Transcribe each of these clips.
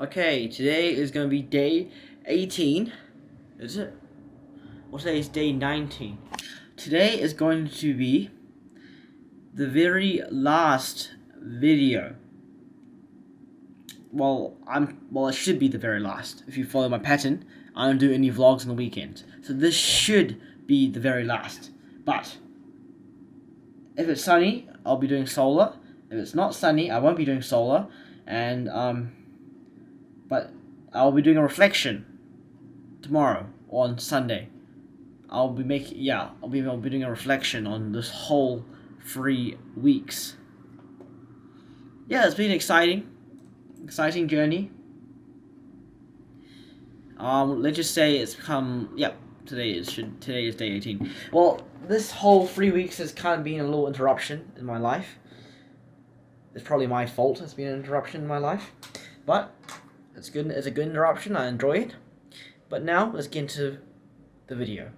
Okay, today is going to be day 18. Is it? Well, today is day 19. Today is going to be the very last video. Well, it should be the very last. If you follow my pattern, I don't do any vlogs on the weekend. So this should be the very last. But if it's sunny, I'll be doing solar. If it's not sunny, I won't be doing solar. And but I'll be doing a reflection tomorrow on Sunday. I'll be doing a reflection on this whole 3 weeks. Yeah, it's been exciting journey. Let's just say it's become today is day 18. Well, this whole 3 weeks has kind of been a little interruption in my life. It's probably my fault. It's been an interruption in my life, but it's good. It's a good interruption. I enjoy it. But now let's get into the video.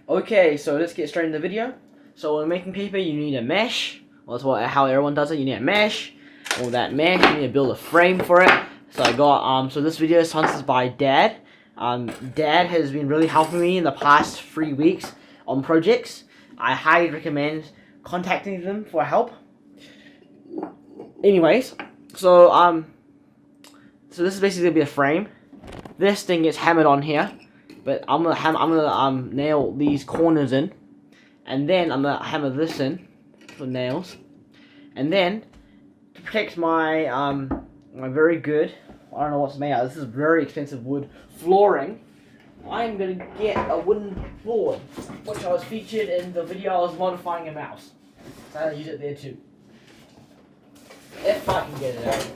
Okay, so let's get straight into the video. So when making paper, you need a mesh. Well, that's how everyone does it. You need a mesh. With that mesh, you need to build a frame for it. So I got so this video is sponsored by Dad. Dad has been really helping me in the past 3 weeks on projects. I highly recommend contacting them for help. Anyways, so this is basically gonna be a frame. This thing gets hammered on here, but I'm gonna nail these corners in, and then I'm gonna hammer this in for nails, and then to protect my my very good, I don't know what's made out. This is very expensive wood flooring. I'm gonna get a wooden board, which I was featured in the video I was modifying a mouse. So I'll use it there too. If I can get it out.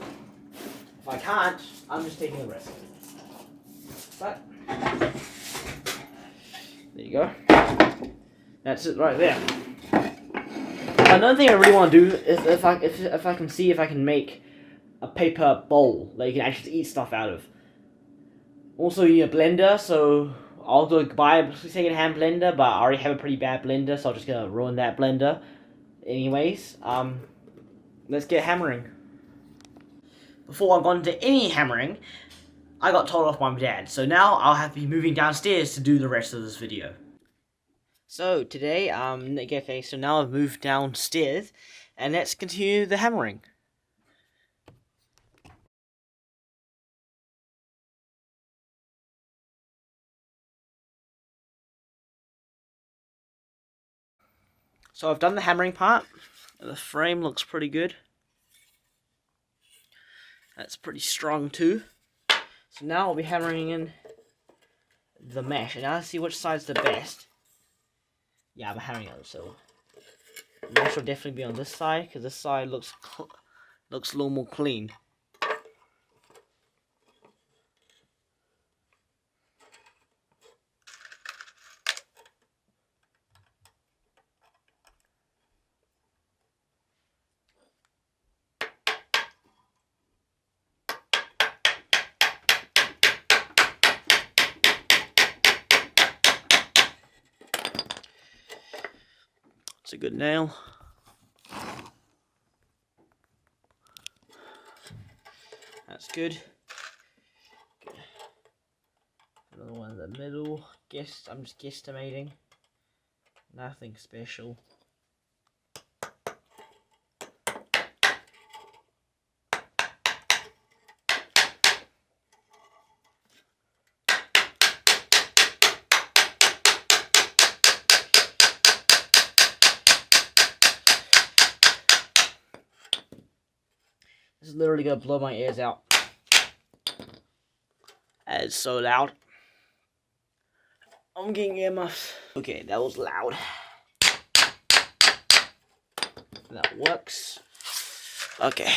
If I can't, I'm just taking a risk. But there you go. That's it right there. Another thing I really want to do is if I can see if I can make a paper bowl that you can actually eat stuff out of. Also, you need a blender, so I'll go buy a second-hand blender, but I already have a pretty bad blender, so I'm just gonna ruin that blender. Anyways, let's get hammering. Before I've gone to any hammering, I got told off by my dad, so now I'll have to be moving downstairs to do the rest of this video. So today, okay, so now I've moved downstairs, and let's continue the hammering. So I've done the hammering part. The frame looks pretty good. That's pretty strong too. So now I'll be hammering in the mesh, and I'll see which side's the best. Yeah, I'm hammering it, so the mesh will definitely be on this side, because this side looks a little more clean. It's a good nail. That's good. Another one in the middle. I'm just guesstimating. Nothing special. This is literally gonna blow my ears out. That is so loud. I'm getting earmuffs. Okay, that was loud. That works. Okay.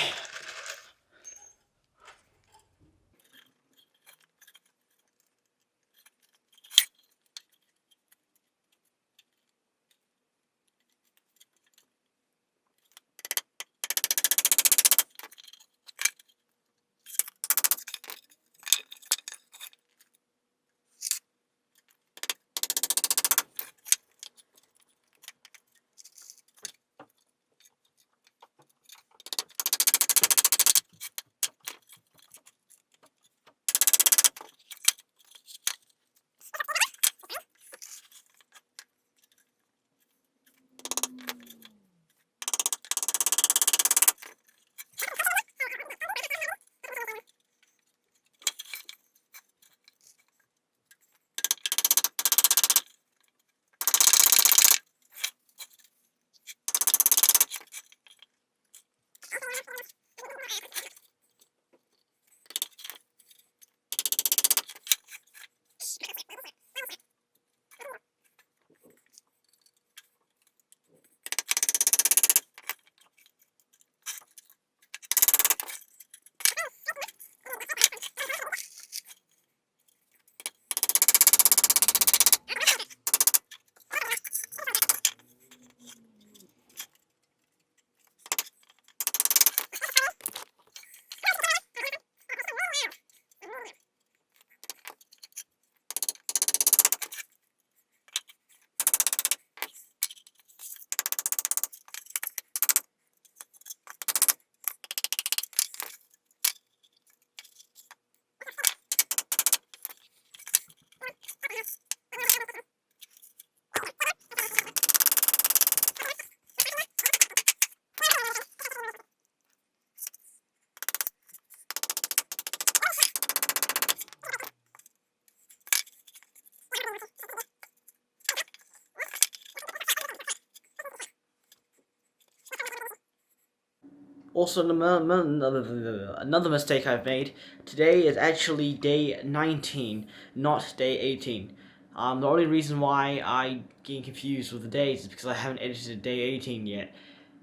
Also, another mistake I've made. Today is actually day 19, not day 18. The only reason why I get confused with the days is because I haven't edited day 18 yet,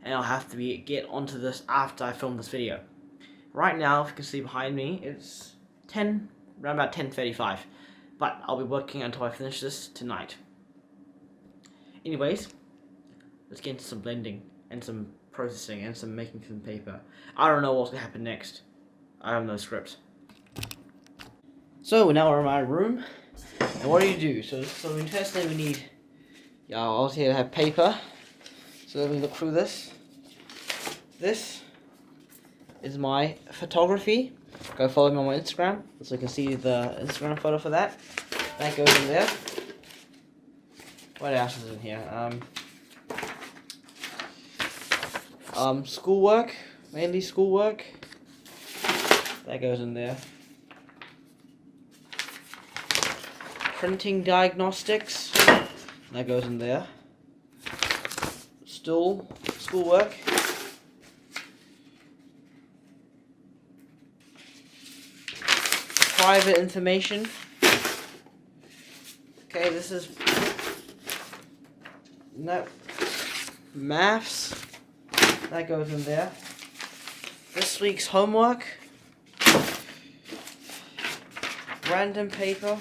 and I'll have to get onto this after I film this video. Right now, if you can see behind me, it's around about 10:35, but I'll be working until I finish this tonight. Anyways, let's get into some blending and some processing and some making some paper. I don't know what's gonna happen next. I have no script. So now we're in my room, and what do? So firstly we need, obviously I have paper. So let me look through this. This is my photography. Go follow me on my Instagram, so you can see the Instagram photo for that. That goes in there. What else is in here? Schoolwork, mainly schoolwork. That goes in there. Printing diagnostics. That goes in there. Still schoolwork. Private information. Okay, this is maths. That goes in there. This week's homework. Random paper.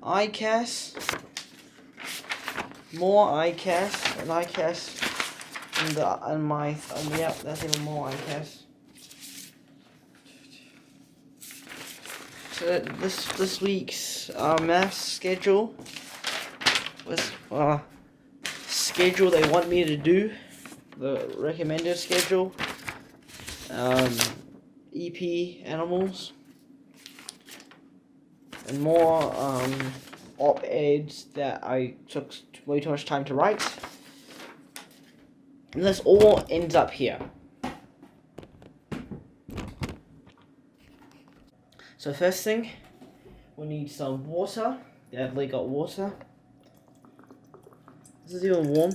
ICAS. More ICAS. And ICAS. Yep, that's even more ICAS. So this week's maths schedule was schedule they want me to do, the recommended schedule. EP animals and more op-eds that I took way too much time to write. And this all ends up here. So first thing, we need some water. Definitely got water. Is this even warm?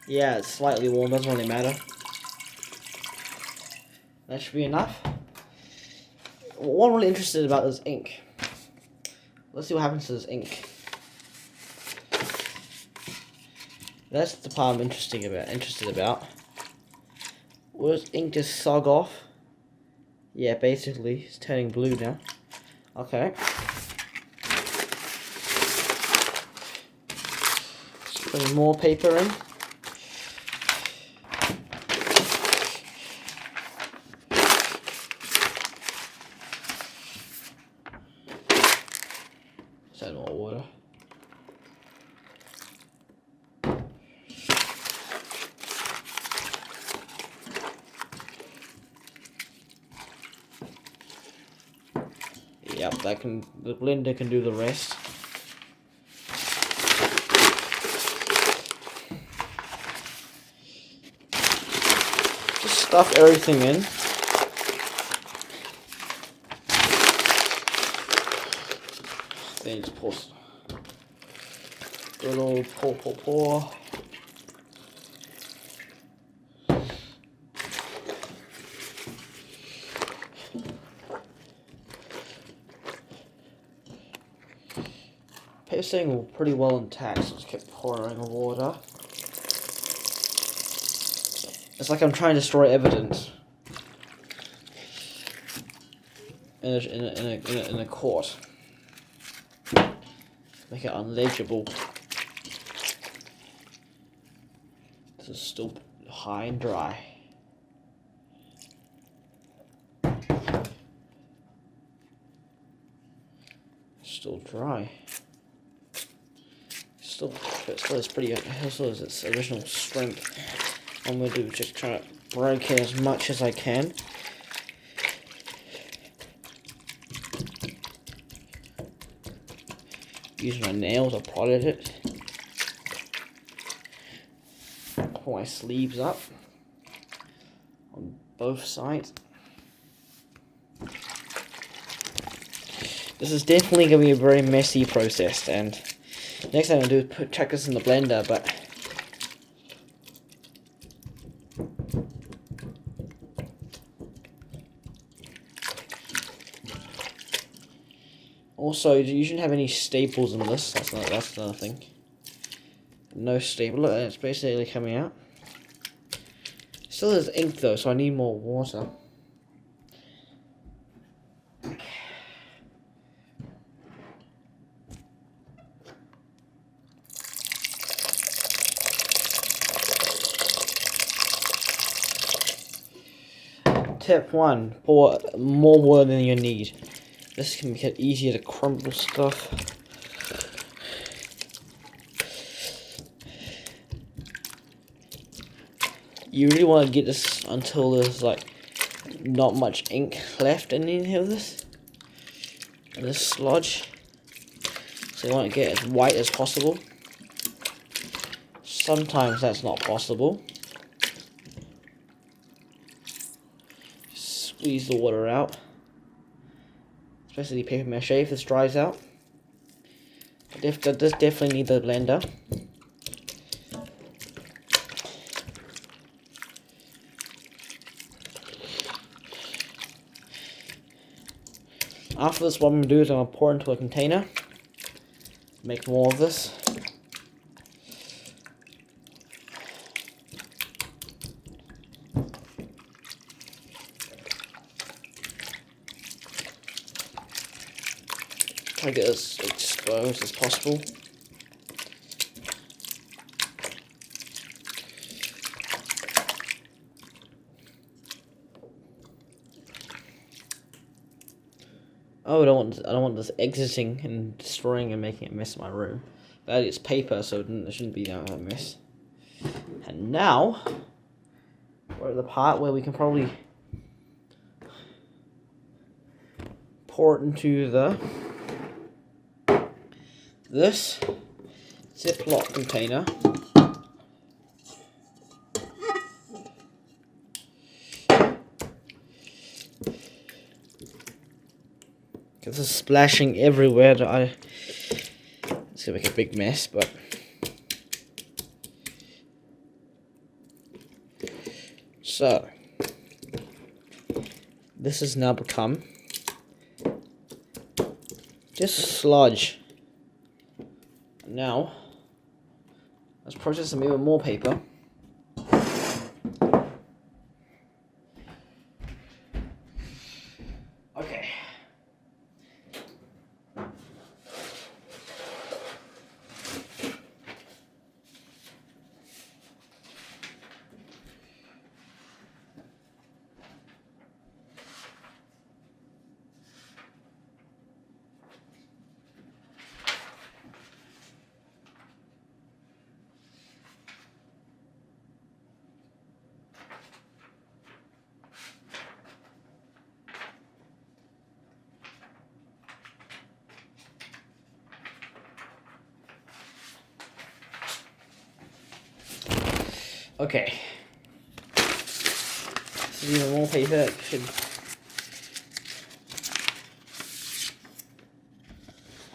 Yeah, it's slightly warm, doesn't really matter. That should be enough. What I'm really interested about is ink. Let's see what happens to this ink. That's the part I'm interested about. Will this ink just sog off? Yeah, basically, it's turning blue now. Okay. Just putting more paper in. Let's add more water. Yep, the blender can do the rest. Just stuff everything in. Then just pour. Good old pour. Paper's staying pretty well intact, so just keep pouring water. It's like I'm trying to destroy evidence in a court. Make it unlegible. This is still high and dry. Still dry. Still is pretty. Also, has its original strength. I'm gonna do just try to break it as much as I can. Use my nails to prod at it. Pull my sleeves up on both sides. This is definitely going to be a very messy process, and Next thing I'm gonna do is chuck this in the blender, but also you shouldn't have any staples in this. That's another thing. No staple. Look, it's basically coming out. Still has ink though, so I need more water. Tip 1, pour more water than you need. This can make it easier to crumble stuff. You really want to get this until there's like not much ink left in any of this. And this sludge. So you want to get as white as possible. Sometimes that's not possible. Squeeze the water out. Especially paper mache if this dries out. This definitely need the blender. After this, what I'm going to do is I'm going to pour into a container. Make more of this. Try to get as exposed as possible. Oh, I don't want this exiting and destroying and making a mess in my room. But it's paper, so it shouldn't be that mess. And now we're at the part where we can probably pour it into this Ziploc container. This is splashing everywhere. It's gonna make a big mess, but so this has now become just sludge. Now let's process some even more paper. Okay. Okay. This is even more paper. It should.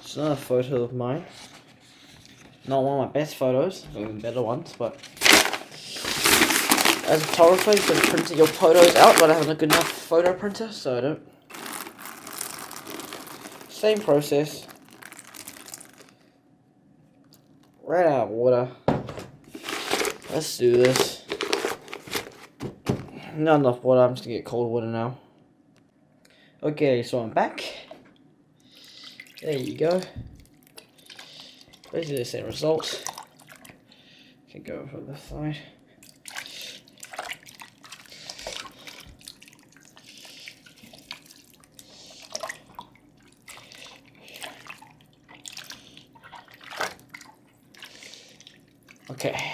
It's another photo of mine. Not one of my best photos, even better ones, but as a photographer, you can print your photos out, but I haven't a good enough photo printer, so I don't. Same process. Right out of water. Let's do this. Not enough water, I'm just gonna get cold water now. Okay, so I'm back. There you go. Basically the same result. Can go from this side. Okay.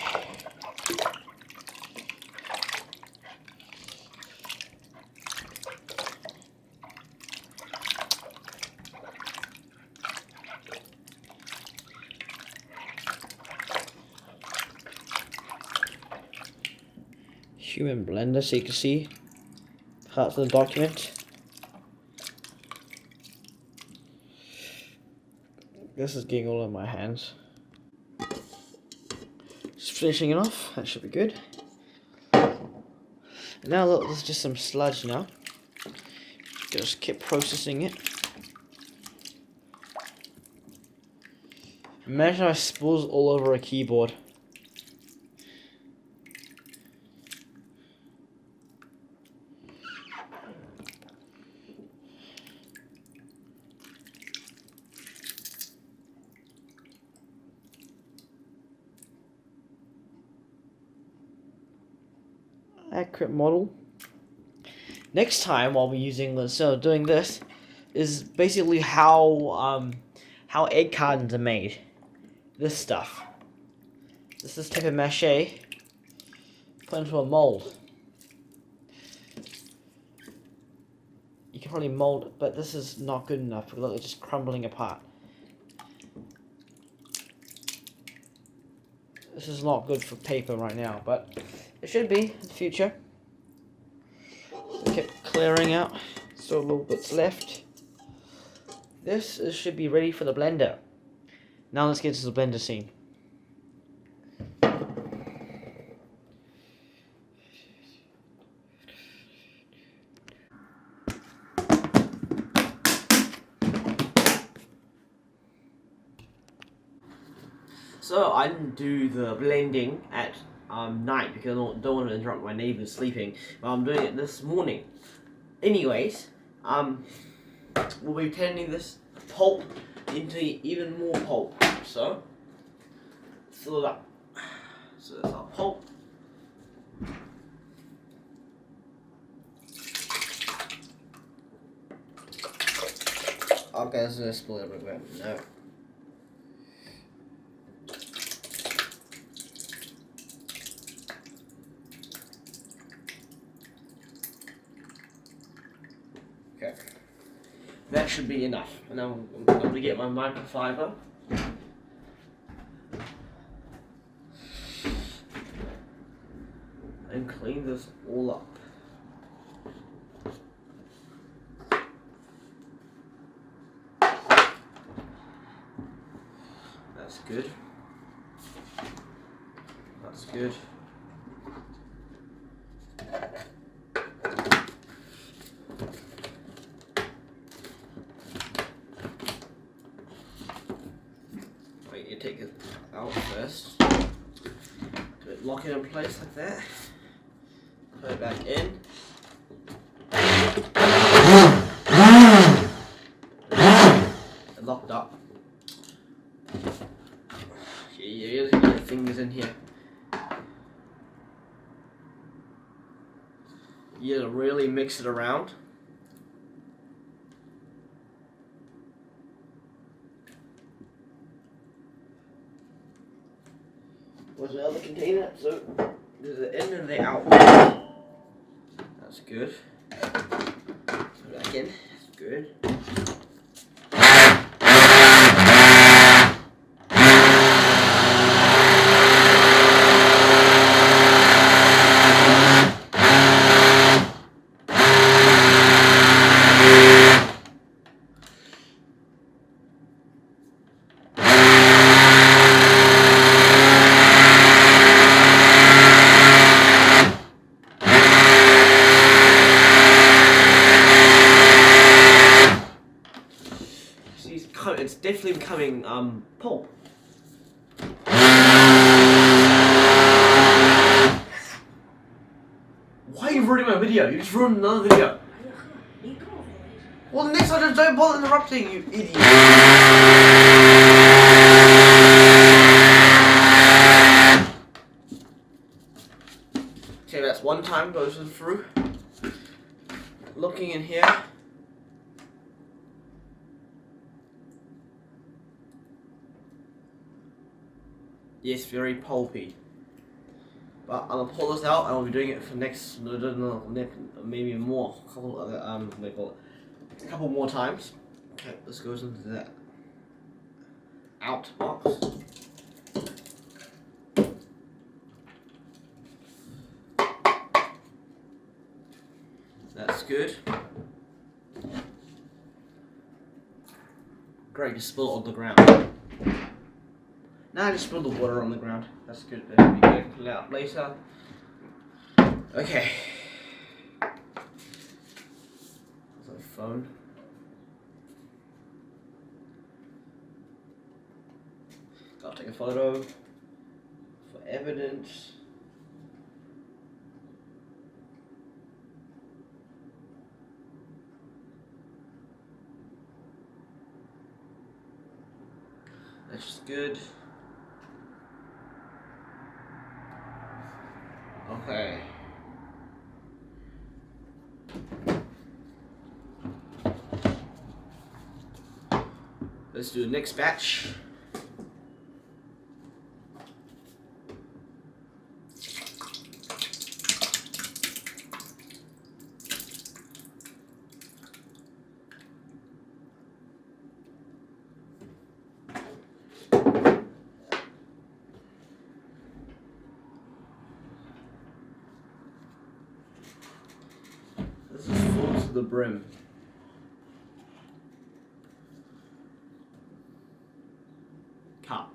Human Blender so you can see parts of the document. This is getting all in my hands. Just finishing it off. That should be good. Now look, there's just some sludge now. Just keep processing it. Imagine I spills all over a keyboard. Accurate model. Next time, while we're using instead of doing this, is basically how egg cartons are made. This stuff. This is paper mache put into a mold. You can probably mold it, but this is not good enough because it's just crumbling apart. This is not good for paper right now, but it should be in the future. Keep clearing out, so a little bit's left. This should be ready for the blender. Now let's get to the blender scene. So I didn't do the blending at night because I don't want to interrupt my neighbors sleeping, but I'm doing it this morning. Anyways, we'll be turning this pulp into even more pulp. So fill it up. So that's our pulp. Okay, it's gonna spill everywhere. No. Okay. That should be enough. And now I'm going to get my microfiber. And clean this all up. That's good. That's good. Wait, you take it out first. Lock it in place like that. Put it back in. It locked up. You gotta get your fingers in here. You gotta really mix it around. Where's the other container? So there's the in and the out. That's good. Put it back in. That's good. It's definitely becoming pulp. Why are you ruining my video? You just ruined another video. Well, next time just don't bother interrupting, you idiot. Okay, that's one time goes through. Looking in here. Yes, very pulpy. But I'm gonna pull this out and I'll be doing it for next, maybe more, a couple more times. Okay, this goes into that out box. That's good. Great, just spill it on the ground. Now I just spilled the water on the ground. That's good. That'll be good. Clean it up later. Okay. There's my phone. Gotta take a photo for evidence. That's just good. Okay. Let's do the next batch. This is full to the brim. Cup.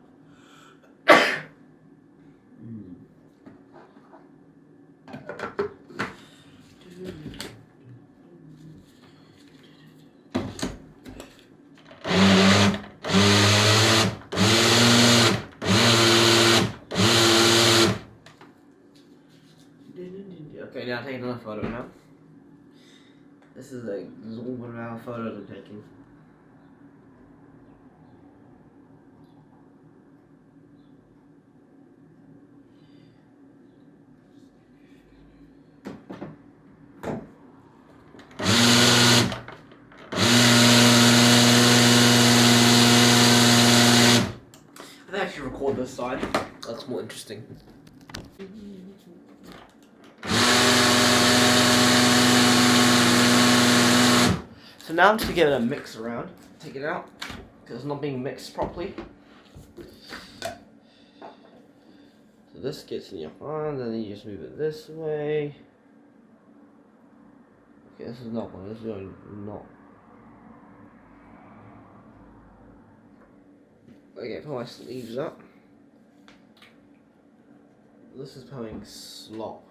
Okay, now take another photo now. This is a zoom of our photos I'm taking. I think I should record this side. That's more interesting. So now I'm just gonna give it a mix around. Take it out because it's not being mixed properly. So this gets in your hand, and then you just move it this way. Okay, this is not one. This is going not. Okay, put my sleeves up. This is becoming slop.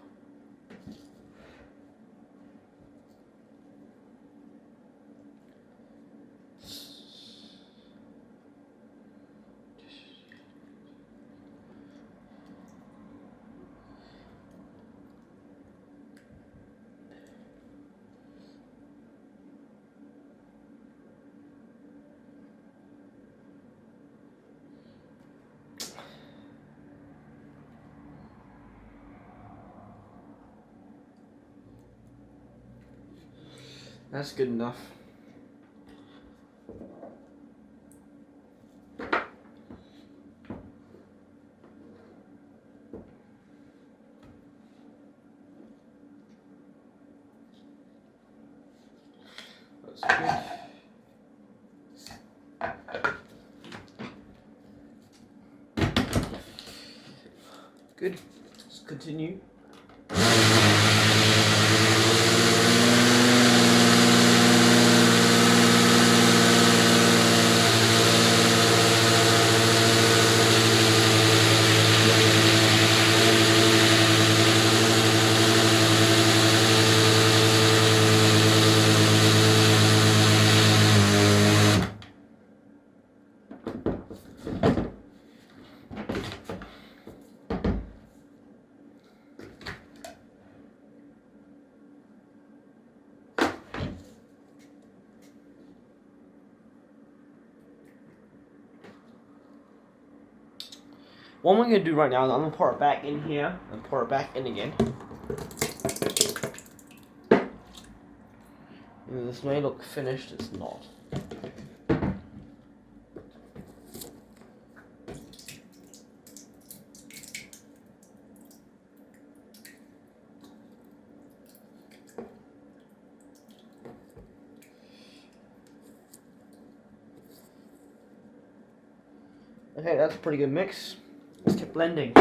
That's good enough. That's good. Good. Let's continue. What I'm going to do right now is I'm going to pour it back in here and pour it back in again. And this may look finished, it's not. Okay, that's a pretty good mix. Let's keep blending.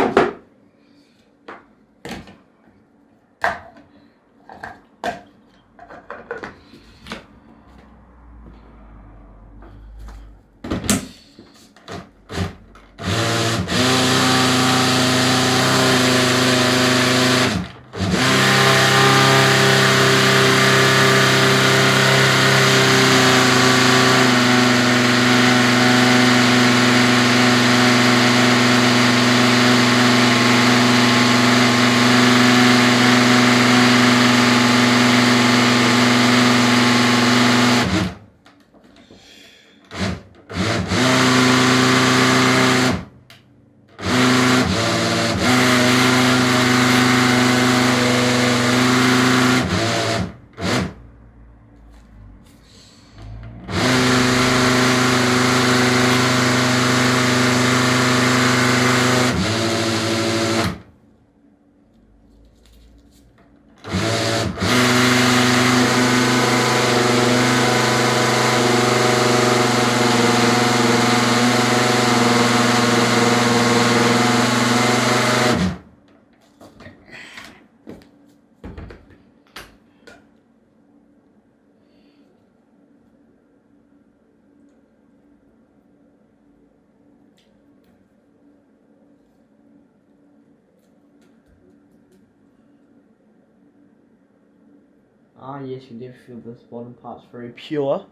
Ah, yes, you do feel this bottom part's very pure.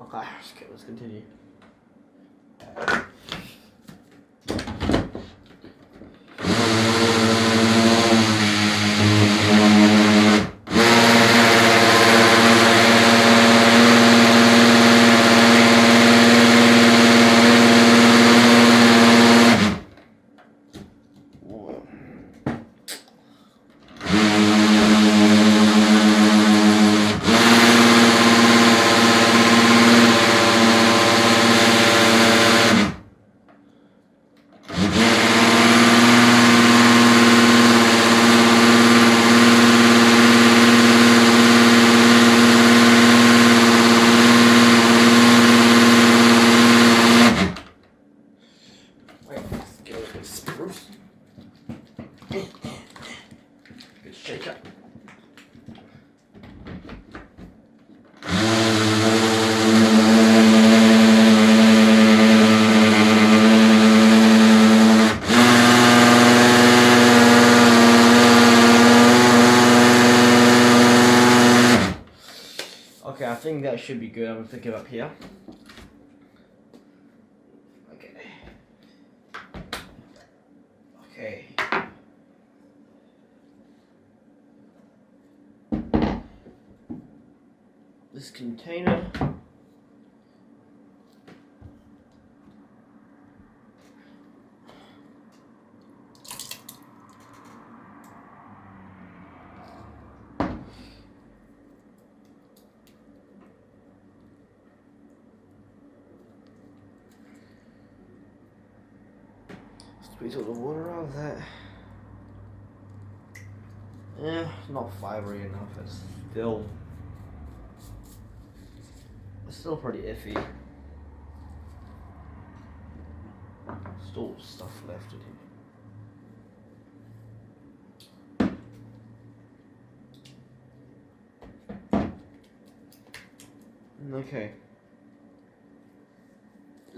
Okay, let's continue. Good shake up. Okay, I think that should be good. I'm going to give up here. Okay. This container. Squeeze all the water out of that. Yeah, not fibery enough. It's still pretty iffy. Still stuff left in here. Okay.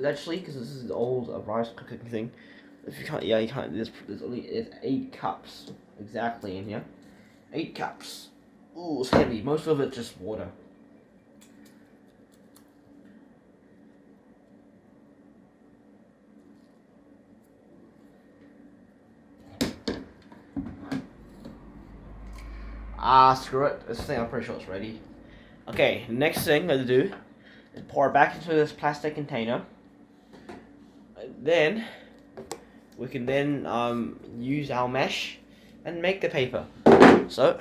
Actually, because this is an old rice cooking thing. If you can't, yeah, you can't. There's 8 cups exactly in here. 8 cups. Ooh, it's heavy. Most of it just water. Ah, screw it. This thing, I'm pretty sure it's ready. Okay, next thing I'm gonna do is pour it back into this plastic container. Then we can then use our mesh and make the paper. So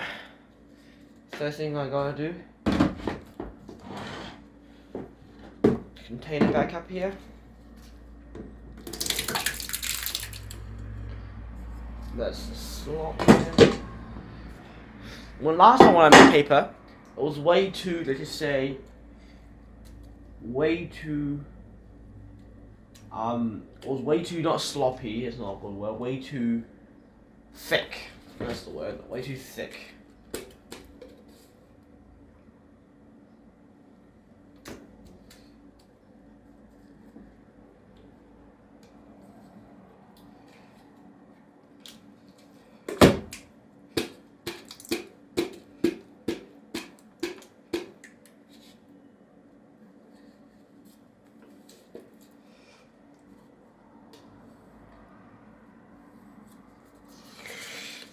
first thing I gotta do, container back up here. That's the slot. When last time when I made paper, it was way too, let's just say, way too, it was way too, not sloppy, it's not a good word, way too thick. That's the word, way too thick.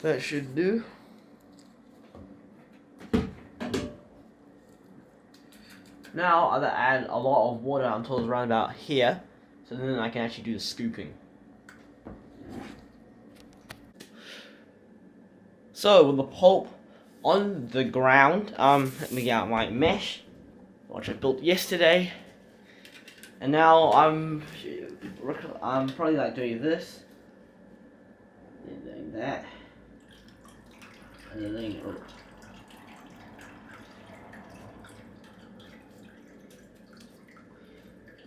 That should do. Now I'll add a lot of water until it's around about here, so then I can actually do the scooping. So with the pulp on the ground, let me get out my mesh, which I built yesterday, and now I'm probably like doing this, and doing that. And then laying it over.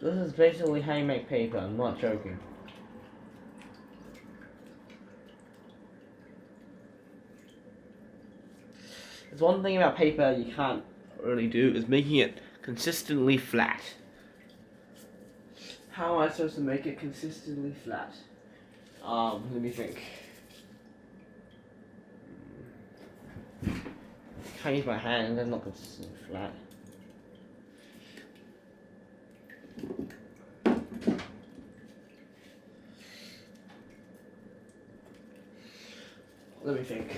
This is basically how you make paper, I'm not joking. There's one thing about paper you can't really do, is making it consistently flat. How am I supposed to make it consistently flat? Let me think. Can't use my hand, they're not consistently flat. Let me think.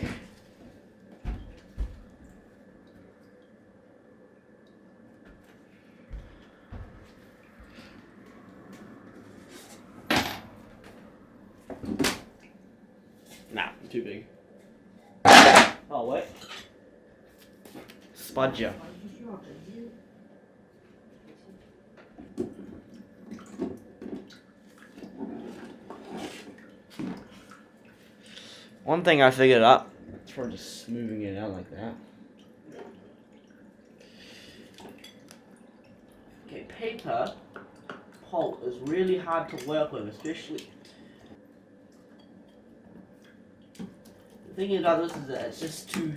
Nah, too big. Oh, wait. Spudger. One thing I figured out, it's from just smoothing it out like that. Okay, paper pulp is really hard to work with, especially. The thing about this is that it's just too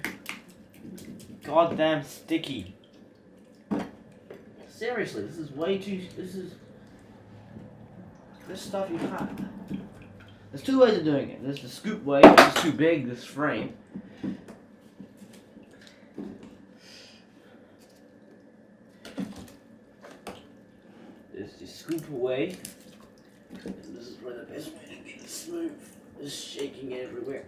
goddamn sticky. Seriously, this is way too. This stuff you can't. There's two ways of doing it. There's the scoop way, which is too big, this frame. There's the scoop away. And this is probably the best way to get it smooth. Just shaking it everywhere.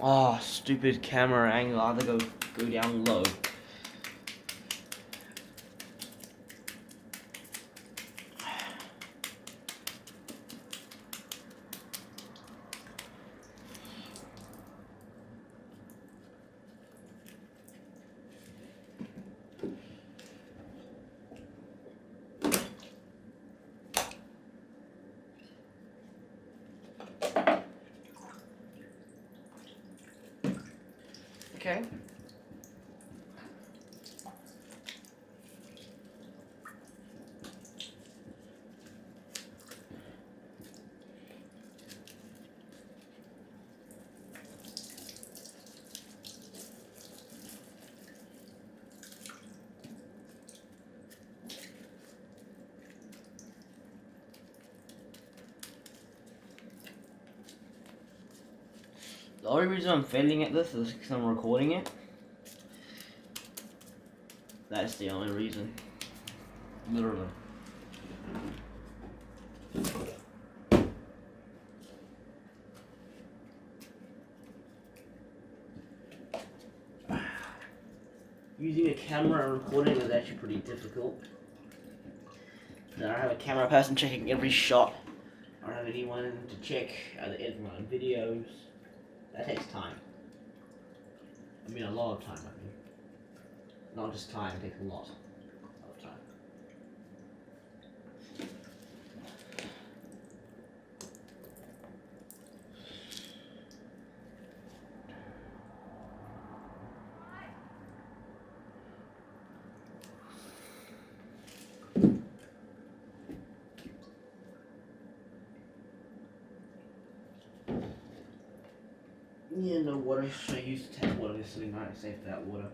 Oh, stupid camera angle. I have to go down low. Okay. The only reason I'm failing at this is because I'm recording it. That's the only reason. Literally. Using a camera and recording is actually pretty difficult. Then I have a camera person checking every shot. I don't have anyone to check the edit my videos. That takes time. I mean, a lot of time, I mean. Not just time, it takes a lot of time. Yeah, no water. I used tap water. It's sitting right safe for that water.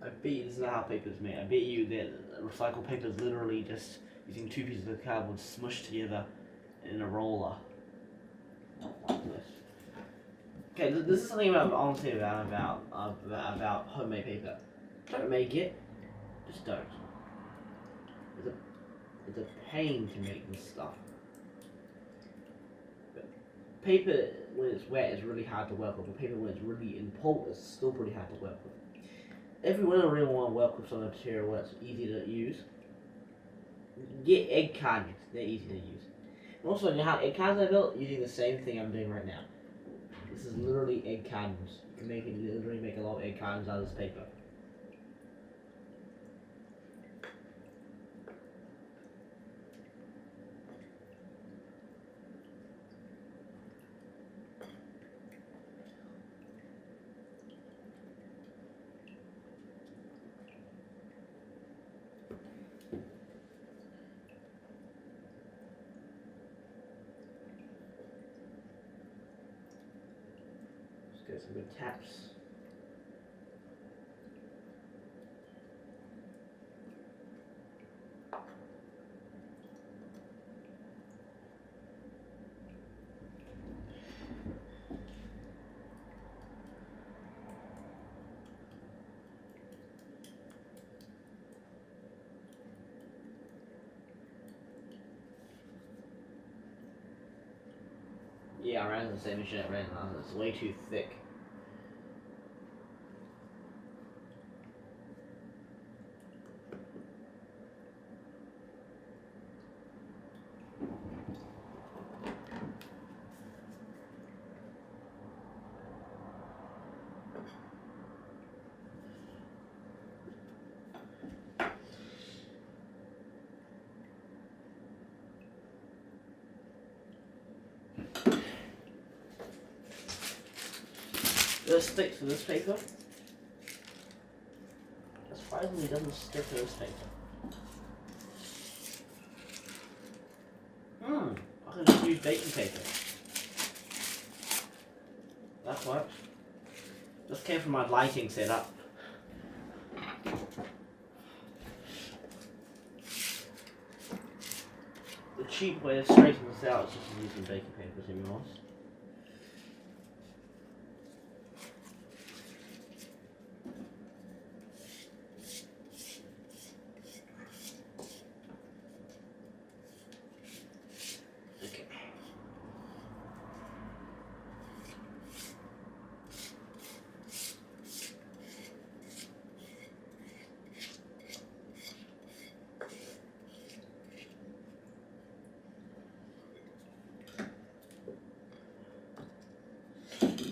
I bet you this is not how paper is made. I bet you that recycled paper is literally just using two pieces of cardboard smushed together in a roller. Not like this. Okay, this is something I want to say about homemade paper. Don't make it. Just don't. It's a pain to make this stuff. But paper when it's wet is really hard to work with. But paper when it's really in pulp is still pretty hard to work with. If you really want to work with some material that's easy to use, get egg cartons. They're easy to use. Also, you know how egg cartons are built? Using the same thing I'm doing right now. This is literally egg cartons. You can literally make a lot of egg cartons out of this paper. Let's get some good taps. Yeah, I ran the same machine I ran last. It's way too thick. This sticks to this paper. Surprisingly, it doesn't stick to this paper. I can just use baking paper. That works. This came from my lighting setup. The cheap way of straightening this out is just using baking paper, to be honest.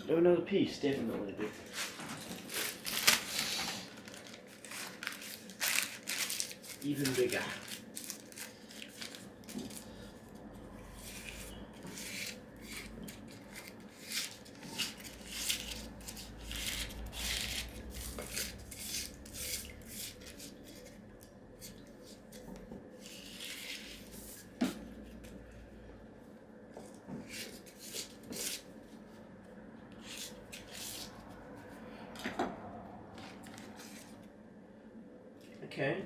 No, another piece, definitely. Even bigger. Okay.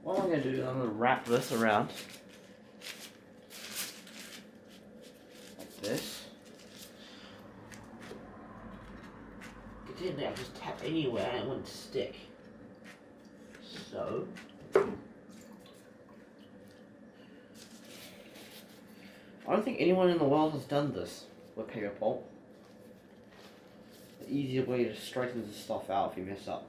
What I'm going to do is I'm going to wrap this around. Like this. Get in there, just tap anywhere and it won't stick. So. I don't think anyone in the world has done this with paper pulp. The easier way to straighten this stuff out if you mess up.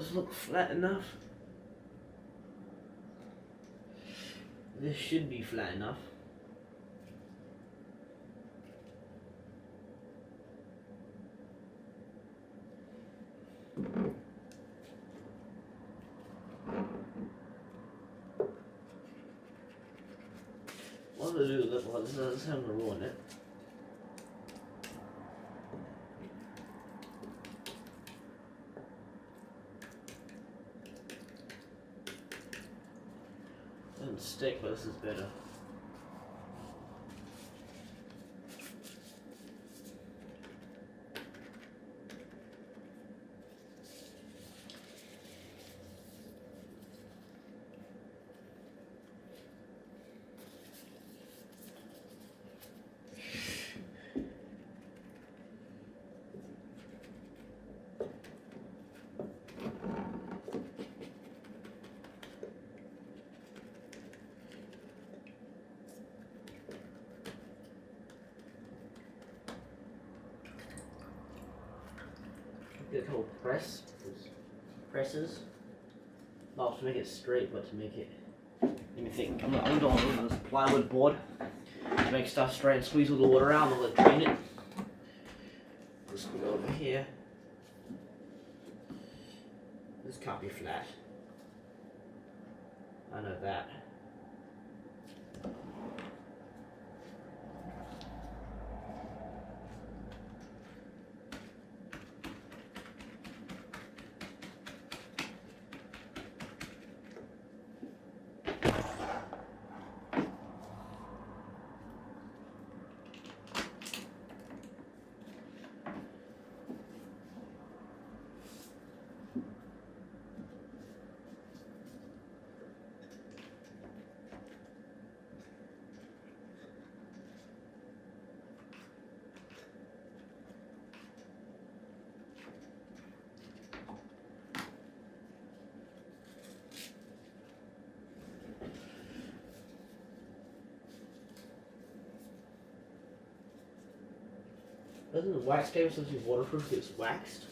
this look flat enough? This should be flat enough. What do I do with it? Well, this is going to ruin it. Doesn't stick, but this is better. Get a couple presses. Not to make it straight, but to make it. Let me think. I'm gonna do this plywood board to make stuff straight and squeeze all the water out. I'm gonna drain it. Just put it over here. This can't be flat. I know that. Doesn't the wax paper supposed to be waterproof if it's waxed?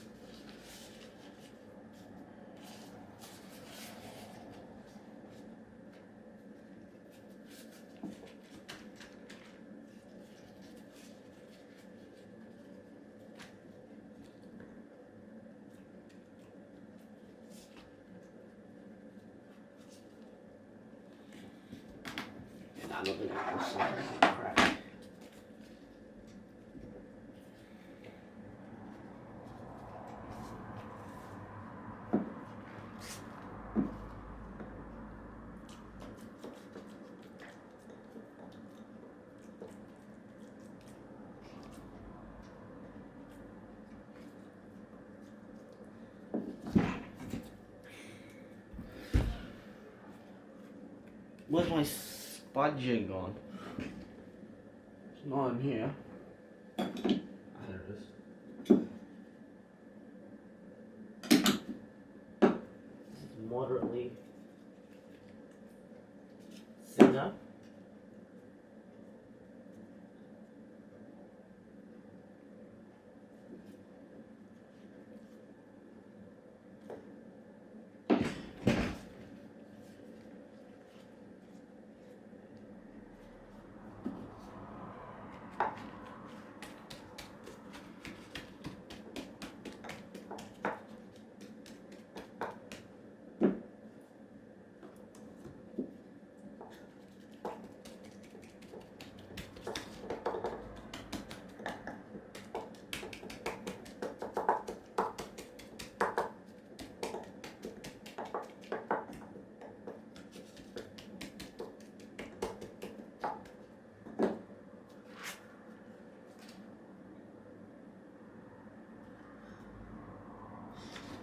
Nah, I don't think it's crap. Where's my spudging gone? It's not in here. Ah, there it is. This is moderately thinner.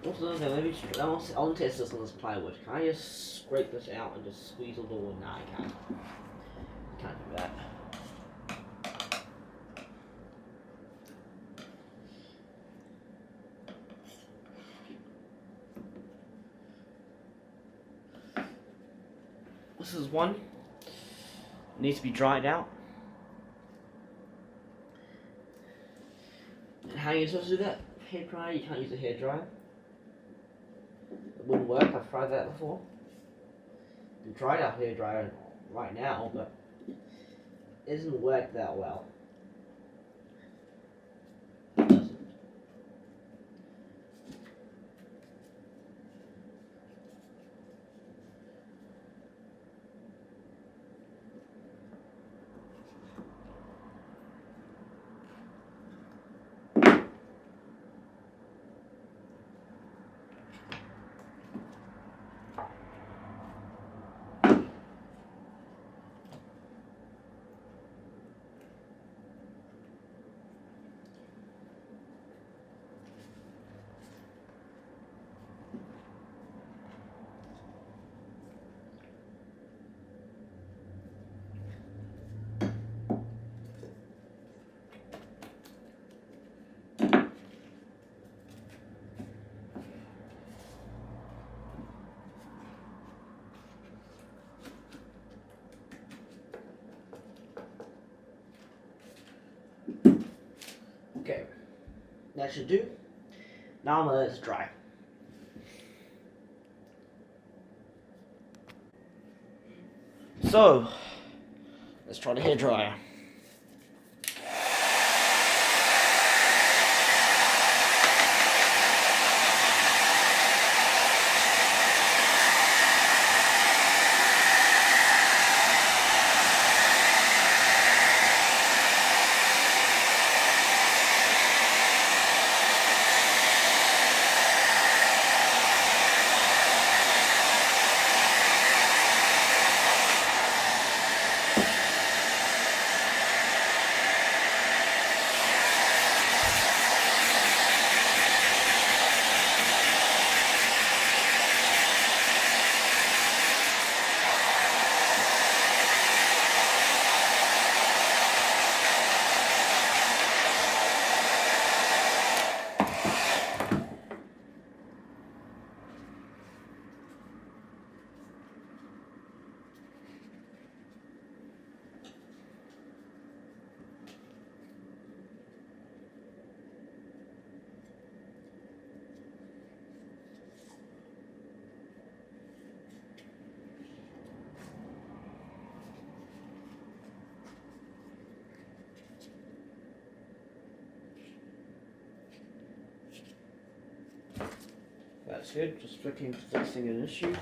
Also, okay, maybe I'll test this on this plywood. Can I just scrape this out and just squeeze all the wood? Nah, I can't. I can't do that. This is one. It needs to be dried out. And how are you supposed to do that? Hair dryer? You can't use a hair dryer. it wouldn't work. I've tried that before. We tried our hair dryer right now, but it doesn't work that well. Okay, that should do. Now I'm gonna let it dry. So, let's try the hair dryer. That's good, just fixing an issue.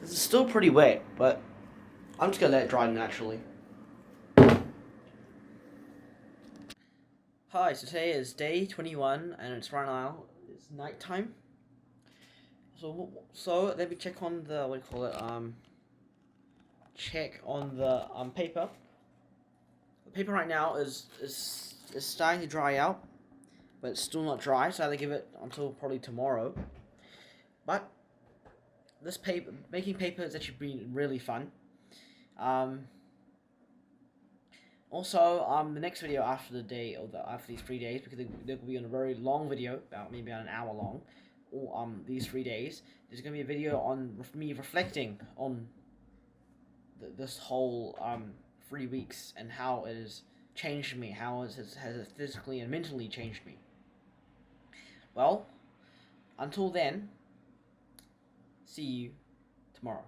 This is still pretty wet, but I'm just gonna let it dry naturally. Hi, so today is day 21, and it's right now, it's nighttime. So let me check on the, what do you call it, check on the paper. The paper right now is starting to dry out, but it's still not dry, so I have to give it until probably tomorrow. But this paper, making paper has actually been really fun. Also, the next video after the day, or after these 3 days, because there will be a very long video, about maybe about an hour long, or these 3 days, there's going to be a video on me reflecting on this whole 3 weeks and how it has changed me, how it has physically and mentally changed me. Well, until then, see you tomorrow.